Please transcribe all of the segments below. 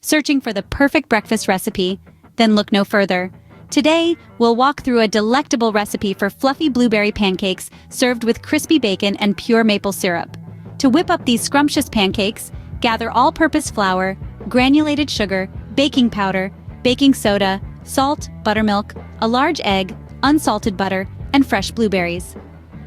Searching for the perfect breakfast recipe? Then look no further. Today, we'll walk through a delectable recipe for fluffy blueberry pancakes served with crispy bacon and pure maple syrup. To whip up these scrumptious pancakes, gather all-purpose flour, granulated sugar, baking powder, baking soda, salt, buttermilk, a large egg, unsalted butter, and fresh blueberries.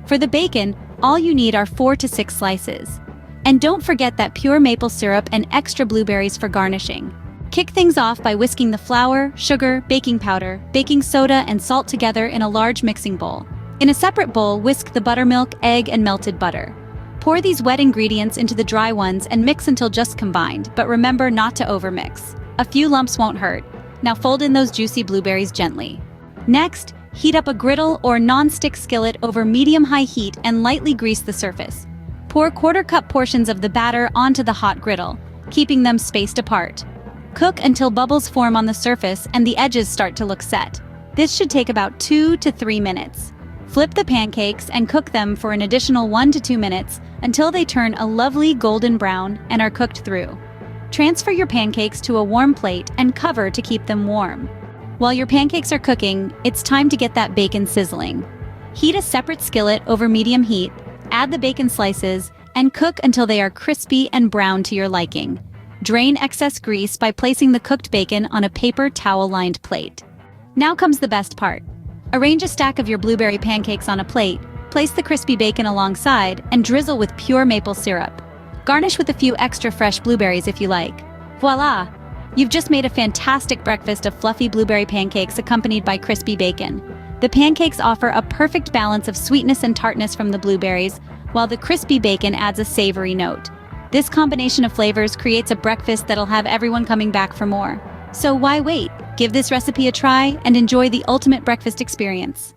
For the bacon, all you need are 4 to 6 slices. And don't forget that pure maple syrup and extra blueberries for garnishing. Kick things off by whisking the flour, sugar, baking powder, baking soda, and salt together in a large mixing bowl. In a separate bowl, whisk the buttermilk, egg, and melted butter. Pour these wet ingredients into the dry ones and mix until just combined, but remember not to overmix. A few lumps won't hurt. Now fold in those juicy blueberries gently. Next, heat up a griddle or non-stick skillet over medium-high heat and lightly grease the surface. Pour quarter-cup portions of the batter onto the hot griddle, keeping them spaced apart. Cook until bubbles form on the surface and the edges start to look set. This should take about 2 to 3 minutes. Flip the pancakes and cook them for an additional 1 to 2 minutes until they turn a lovely golden brown and are cooked through. Transfer your pancakes to a warm plate and cover to keep them warm. While your pancakes are cooking, it's time to get that bacon sizzling. Heat a separate skillet over medium heat, add the bacon slices, and cook until they are crispy and brown to your liking. Drain excess grease by placing the cooked bacon on a paper towel-lined plate. Now comes the best part. Arrange a stack of your blueberry pancakes on a plate, place the crispy bacon alongside, and drizzle with pure maple syrup. Garnish with a few extra fresh blueberries if you like. Voila! You've just made a fantastic breakfast of fluffy blueberry pancakes accompanied by crispy bacon. The pancakes offer a perfect balance of sweetness and tartness from the blueberries, while the crispy bacon adds a savory note. This combination of flavors creates a breakfast that'll have everyone coming back for more. So why wait? Give this recipe a try and enjoy the ultimate breakfast experience.